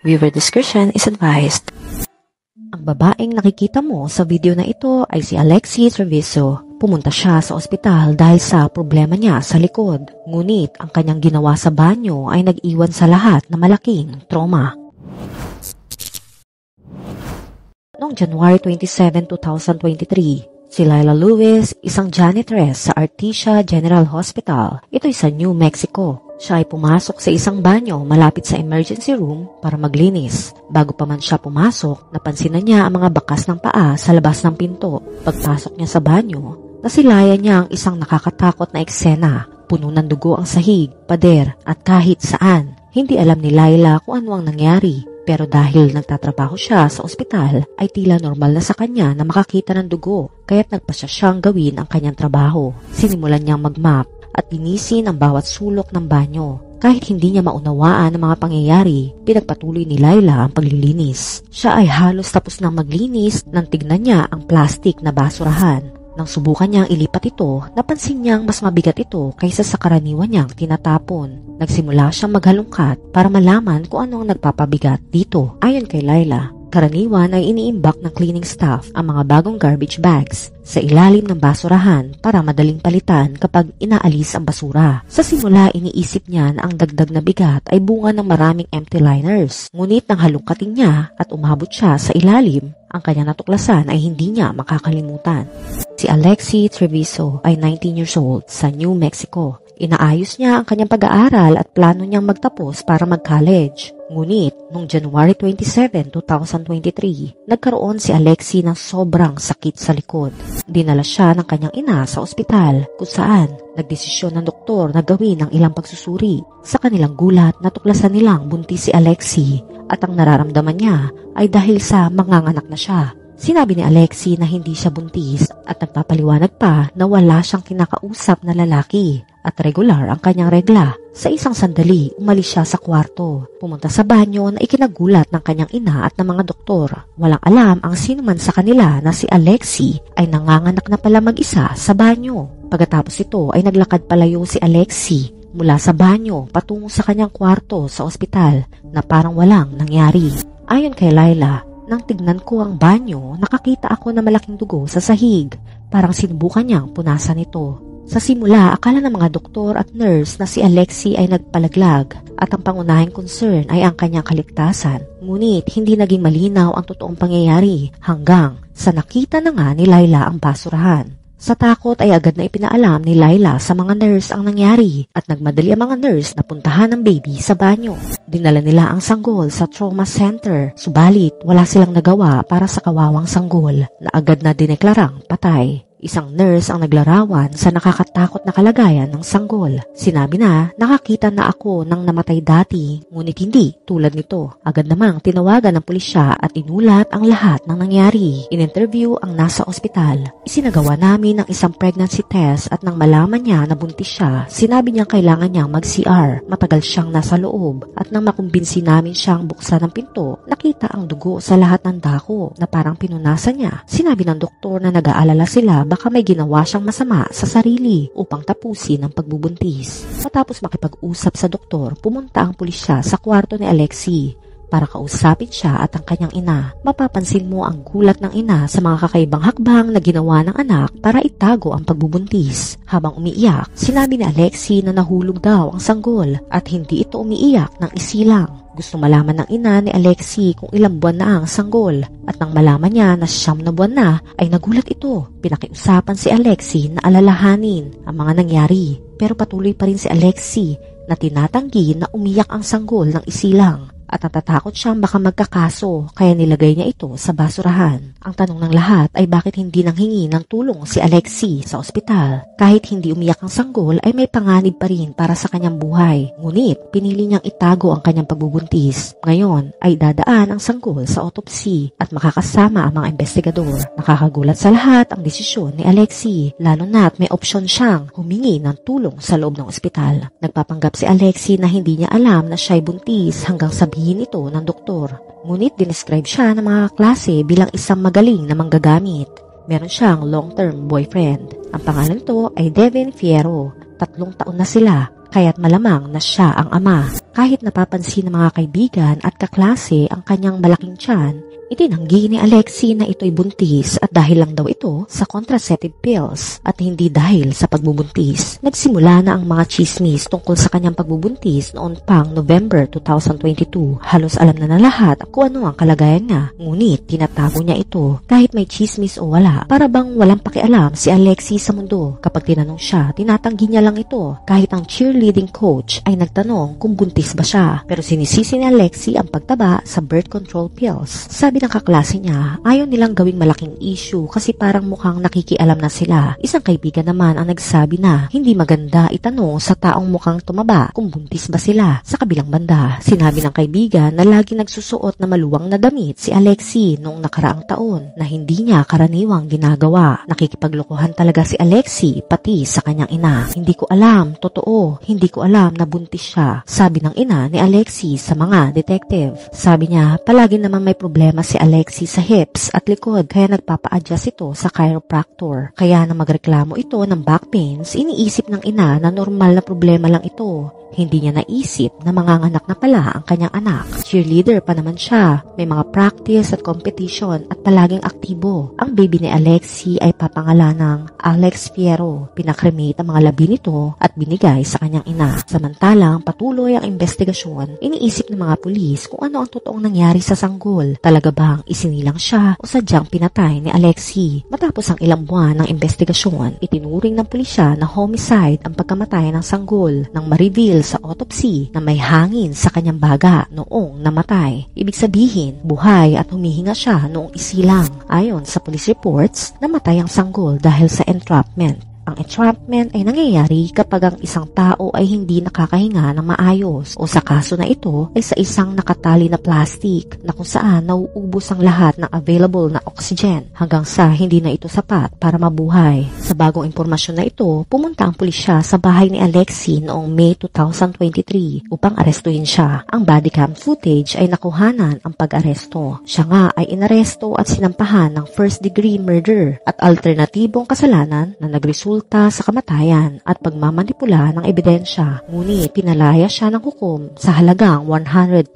Viewer discretion is advised. Ang babaeng nakikita mo sa video na ito ay si Alexi Treviso. Pumunta siya sa ospital dahil sa problema niya sa likod. Ngunit ang kanyang ginawa sa banyo ay nag-iwan sa lahat na malaking trauma. Noong January 27, 2023, si Laila Lewis, isang janitress sa Artesia General Hospital. Ito'y sa New Mexico. Siya ay pumasok sa isang banyo malapit sa emergency room para maglinis. Bago pa man siya pumasok, napansin na niya ang mga bakas ng paa sa labas ng pinto. Pagpasok niya sa banyo, nasilayan niya ang isang nakakatakot na eksena. Puno ng dugo ang sahig, pader at kahit saan. Hindi alam ni Laila kung ano ang nangyari. Pero dahil nagtatrabaho siya sa ospital, ay tila normal na sa kanya na makakita ng dugo. Kaya't nagpasya siyang gawin ang kanyang trabaho. Sinimulan niyang magmap at linisin ang bawat sulok ng banyo. Kahit hindi niya maunawaan ang mga pangyayari, pinagpatuloy ni Laila ang paglilinis. Siya ay halos tapos nang maglinis nang tignan niya ang plastik na basurahan. Nang subukan niyang ilipat ito, napansin niyang mas mabigat ito kaysa sa karaniwan niyang tinatapon. Nagsimula siyang maghalungkat para malaman kung ano ang nagpapabigat dito. Ayon kay Laila, karaniwan ay iniimbak ng cleaning staff ang mga bagong garbage bags sa ilalim ng basurahan para madaling palitan kapag inaalis ang basura. Sa simula, iniisip niya na ang dagdag na bigat ay bunga ng maraming empty liners. Ngunit nang halungkatin niya at umabot siya sa ilalim, ang kanyang natuklasan ay hindi niya makakalimutan. Si Alexi Treviso ay 19 years old sa New Mexico. Inaayos niya ang kanyang pag-aaral at plano niyang magtapos para mag-college. Ngunit, noong January 27, 2023, nagkaroon si Alexi ng sobrang sakit sa likod. Dinala siya ng kanyang ina sa ospital kung saan nagdesisyon ng doktor na gawin ang ilang pagsusuri. Sa kanilang gulat, natuklasan nilang buntis si Alexi at ang nararamdaman niya ay dahil sa manganganak na siya. Sinabi ni Alexi na hindi siya buntis at nagpapaliwanag pa na wala siyang kinakausap na lalaki at regular ang kanyang regla. Sa isang sandali, umalis siya sa kwarto. Pumunta sa banyo na ikinagulat ng kanyang ina at ng mga doktor. Walang alam ang sino man sa kanila na si Alexi ay nanganganak na pala mag-isa sa banyo. Pagkatapos ito ay naglakad palayo si Alexi mula sa banyo patungo sa kanyang kwarto sa ospital na parang walang nangyari. Ayon kay Laila, nang tignan ko ang banyo, nakakita ako na malaking dugo sa sahig. Parang sinubukan niyang punasan ito. Sa simula, akala ng mga doktor at nurse na si Alexi ay nagpalaglag at ang pangunahing concern ay ang kanyang kaligtasan. Ngunit hindi naging malinaw ang totoong pangyayari hanggang sa nakita na nga ni Laila ang basurahan. Sa takot ay agad na ipinaalam ni Laila sa mga nurse ang nangyari at nagmadali ang mga nurse na puntahan ang baby sa banyo. Dinala nila ang sanggol sa trauma center, subalit wala silang nagawa para sa kawawang sanggol na agad na dineklarang patay. Isang nurse ang naglarawan sa nakakatakot na kalagayan ng sanggol. Sinabi na, nakakita na ako ng namatay dati, ngunit hindi tulad nito. Agad namang tinawagan ng pulisya at inulat ang lahat ng nangyari. In-interview ang nasa ospital. Isinagawa namin ang isang pregnancy test at nang malaman niya na buntis siya, sinabi niyang kailangan niyang mag-CR. Matagal siyang nasa loob at nang makumbinsi namin siyang buksan ng pinto, nakita ang dugo sa lahat ng dako na parang pinunasan niya. Sinabi ng doktor na nag-aalala sila baka may ginawa siyang masama sa sarili upang tapusin ang pagbubuntis. Matapos makipag-usap sa doktor, pumunta ang pulisya sa kwarto ni Alexi para kausapin siya at ang kanyang ina. Mapapansin mo ang gulat ng ina sa mga kakaibang hakbang na ginawa ng anak para itago ang pagbubuntis. Habang umiiyak, sinabi ni Alexi na nahulog daw ang sanggol at hindi ito umiiyak ng isilang. Gusto malaman ng ina ni Alexi kung ilang buwan na ang sanggol at nang malaman niya na 9 na buwan na ay nagulat ito. Pinakiusapan si Alexi na alalahanin ang mga nangyari pero patuloy pa rin si Alexi na tinatanggi na umiyak ang sanggol ng isilang at natatakot siyang baka magkakaso kaya nilagay niya ito sa basurahan. Ang tanong ng lahat ay bakit hindi nanghingi ng tulong si Alexi sa ospital. Kahit hindi umiyak ang sanggol ay may panganib pa rin para sa kanyang buhay. Ngunit pinili niyang itago ang kanyang pagbubuntis. Ngayon ay dadaan ang sanggol sa autopsy at makakasama ang mga investigador. Nakakagulat sa lahat ang desisyon ni Alexi, lalo na't may opsyon siyang humingi ng tulong sa loob ng ospital. Nagpapanggap si Alexi na hindi niya alam na siya'y buntis hanggang sabihin ito ng doktor. Ngunit dinescribe siya ng mga klase bilang isang magaling na manggagamit. Meron siyang long-term boyfriend. Ang pangalan nito ay Devin Fierro. 3 taon na sila. kaya't malamang na siya ang ama. Kahit napapansin ng mga kaibigan at kaklase ang kanyang malaking tiyan, itinanggi ni Alexi na ito'y buntis at dahil lang daw ito sa contraceptive pills at hindi dahil sa pagbubuntis. Nagsimula na ang mga chismis tungkol sa kanyang pagbubuntis noon pang November 2022. Halos alam na lahat kung ano ang kalagayan niya, ngunit tinatago niya ito kahit may chismis o wala. Para bang walang pakialam si Alexi sa mundo. Kapag tinanong siya, tinatanggi niya lang ito kahit ang cheerleading coach ay nagtanong kung buntis ba siya. Pero sinisisi ni Alexi ang pagtaba sa birth control pills. Sabi ng kaklase niya, ayaw nilang gawing malaking issue kasi parang mukhang nakikialam na sila. Isang kaibigan naman ang nagsabi na hindi maganda itanong sa taong mukhang tumaba kung buntis ba sila. Sa kabilang banda, sinabi ng kaibigan na lagi nagsusuot na maluwang na damit si Alexi noong nakaraang taon na hindi niya karaniwang ginagawa. Nakikipaglokohan talaga si Alexi pati sa kanyang ina. Hindi ko alam, totoo, hindi ko alam na buntis siya, sabi ng ina ni Alexi sa mga detective. Sabi niya, palagi naman may problema si Alexi sa hips at likod kaya nagpapa-adjust ito sa chiropractor. Kaya na magreklamo ito ng back pains, iniisip ng ina na normal na problema lang ito. Hindi niya naisip na manganganak na pala ang kanyang anak. Cheerleader pa naman siya. May mga practice at competition at palaging aktibo. Ang baby ni Alexi ay papangalan ng Alex Fierro. Pinakremate ang mga labi nito at binigay sa kanyang ina. Samantalang patuloy ang investigasyon, iniisip ng mga pulis kung ano ang totoong nangyari sa sanggol. Talaga bang isinilang siya o sadyang pinatay ni Alexi? Matapos ang ilang buwan ng investigasyon, itinuring ng pulisya na homicide ang pagkamatay ng sanggol nang ma-reveal sa autopsy na may hangin sa kanyang baga noong namatay. Ibig sabihin, buhay at humihinga siya noong isilang. Ayon sa police reports, namatay ang sanggol dahil sa entrapment. Ang entrapment ay nangyayari kapag ang isang tao ay hindi nakakahinga ng maayos o sa kaso na ito ay sa isang nakatali na plastic na kung saan nauubos ang lahat ng available na oxygen hanggang sa hindi na ito sapat para mabuhay. Sa bagong impormasyon na ito, pumunta ang pulisya sa bahay ni Alexi noong May 2023 upang arestuhin siya. Ang bodycam footage ay nakuhanan ang pag-aresto. Siya nga ay inaresto at sinampahan ng first-degree murder at alternatibong kasalanan na nagresulta sa kamatayan at pagmamanipula ng ebidensya. Ngunit pinalaya siya ng hukom sa halagang $100,000.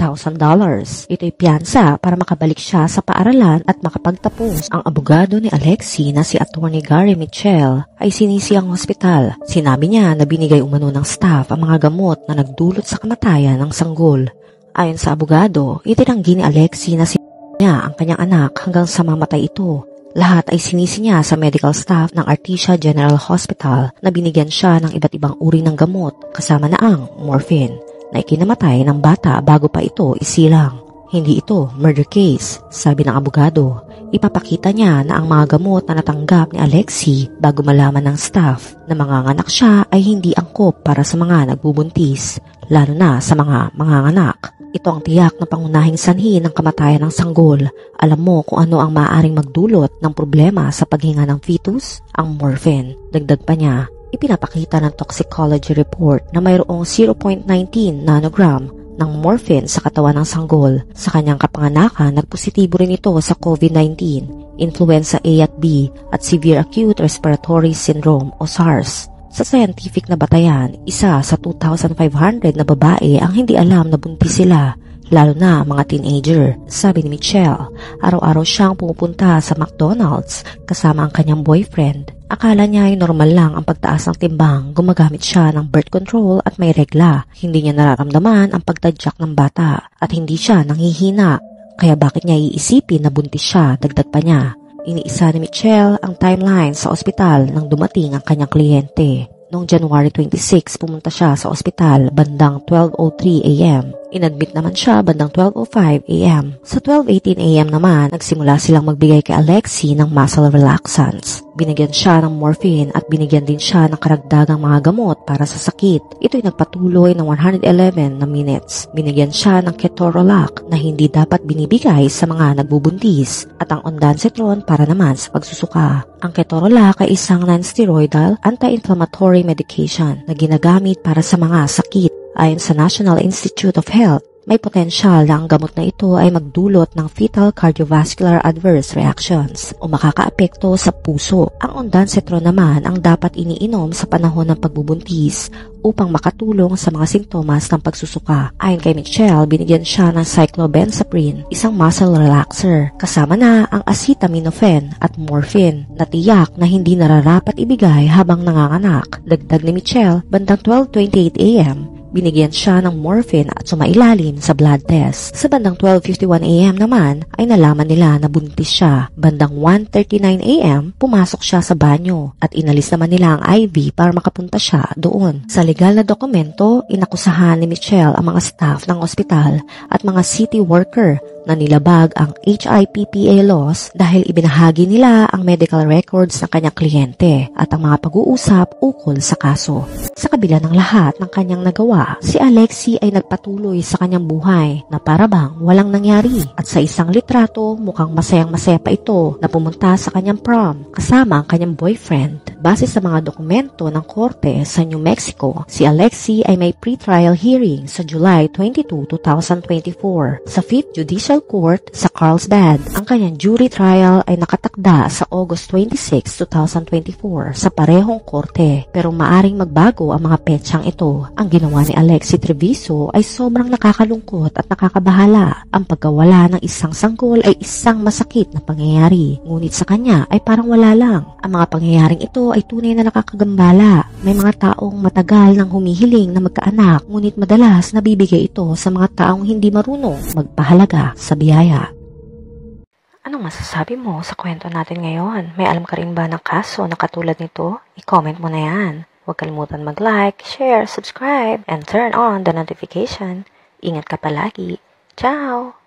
Ito'y piyansa para makabalik siya sa paaralan at makapagtapos. Ang abogado ni Alexi na si Attorney Gary Mitchell ay sinisi ang hospital. Sinabi niya na binigay umano ng staff ang mga gamot na nagdulot sa kamatayan ng sanggol. Ayon sa abogado, itinanggi ni Alexi na niya ang kanyang anak hanggang sa mamatay ito. Lahat ay sinisi niya sa medical staff ng Artesia General Hospital na binigyan siya ng iba't ibang uri ng gamot kasama na ang morphine na ikinamatay ng bata bago pa ito isilang. Hindi ito murder case, sabi ng abogado. Ipapakita niya na ang mga gamot na natanggap ni Alexi bago malaman ng staff na manganganak siya ay hindi angkop para sa mga nagbubuntis, lalo na sa mga manganganak. Ito ang tiyak na pangunahing sanhi ng kamatayan ng sanggol. Alam mo kung ano ang maaaring magdulot ng problema sa paghinga ng fetus? Ang morphine. Dagdag pa niya, ipinapakita ng toxicology report na mayroong 0.19 nanogram ng morphine sa katawan ng sanggol. Sa kanyang kapanganakan, nagpositibo rin ito sa COVID-19, influenza A at B at severe acute respiratory syndrome o SARS. Sa scientific na batayan, isa sa 2,500 na babae ang hindi alam na buntis sila, lalo na mga teenager. Sabi ni Michelle, araw-araw siyang pumupunta sa McDonald's kasama ang kanyang boyfriend. Akala niya ay normal lang ang pagtaas ng timbang, gumagamit siya ng birth control at may regla. Hindi niya nararamdaman ang pagtadyak ng bata at hindi siya nanghihina. Kaya bakit niya iisipin na buntis siya, dagdag pa niya. Iniisa ni Michelle ang timeline sa ospital nang dumating ang kanyang kliyente. Noong January 26, pumunta siya sa ospital bandang 12:03 a.m. Inadmit naman siya bandang 12:05 a.m. Sa 12:18 a.m. naman, nagsimula silang magbigay kay Alexi ng muscle relaxants. Binigyan siya ng morphine at binigyan din siya ng karagdagang mga gamot para sa sakit. Ito'y nagpatuloy ng 111 na minutes. Binigyan siya ng ketorolac na hindi dapat binibigay sa mga nagbubuntis at ang ondansetron para naman sa pagsusuka. Ang ketorolac ay isang non-steroidal anti-inflammatory medication na ginagamit para sa mga sakit Ayon sa National Institute of Health, may potensyal na ang gamot na ito ay magdulot ng fetal cardiovascular adverse reactions o makakaapekto sa puso. Ang ondansetron naman ang dapat iniinom sa panahon ng pagbubuntis upang makatulong sa mga sintomas ng pagsusuka. Ayon kay Michelle, binigyan siya ng cyclobenzaprine, isang muscle relaxer, kasama na ang acetaminophen at morphine na tiyak na hindi nararapat ibigay habang nanganganak. Dagdag ni Michelle, bandang 12:28 a.m., binigyan siya ng morphine at sumailalim sa blood test. Sa bandang 12:51 a.m. naman ay nalaman nila na buntis siya. Bandang 1:39 a.m. pumasok siya sa banyo at inalis naman nila ang IV para makapunta siya doon. Sa legal na dokumento, inakusahan ni Michelle ang mga staff ng ospital at mga city worker na nilabag ang HIPPA laws dahil ibinahagi nila ang medical records ng kanyang kliyente at ang mga pag-uusap ukol sa kaso. Sa kabila ng lahat ng kanyang nagawa, si Alexi ay nagpatuloy sa kanyang buhay na parabang walang nangyari at sa isang litrato mukhang masayang-masaya pa ito na pumunta sa kanyang prom kasama ang kanyang boyfriend. Base sa mga dokumento ng korte sa New Mexico, si Alexi ay may pre-trial hearing sa July 22, 2024 sa 5th Judicial Court sa Carlsbad. Ang kanyang jury trial ay nakatakda sa August 26, 2024 sa parehong korte pero maaring magbago ang mga petsang ito. Ang ginawa ni Alexi Treviso ay sobrang nakakalungkot at nakakabahala. Ang pagkawala ng isang sanggol ay isang masakit na pangyayari, ngunit sa kanya ay parang wala lang. Ang mga pangyayaring ito ay tunay na nakakagambala. May mga taong matagal nang humihiling na magkaanak, ngunit madalas nabibigay ito sa mga taong hindi marunong magpahalaga sa biyaya. Anong masasabi mo sa kwento natin ngayon? May alam ka rin ba ng kaso na katulad nito? I-comment mo na yan. Huwag kalimutan mag-like, share, subscribe, and turn on the notification. Ingat ka palagi. Ciao!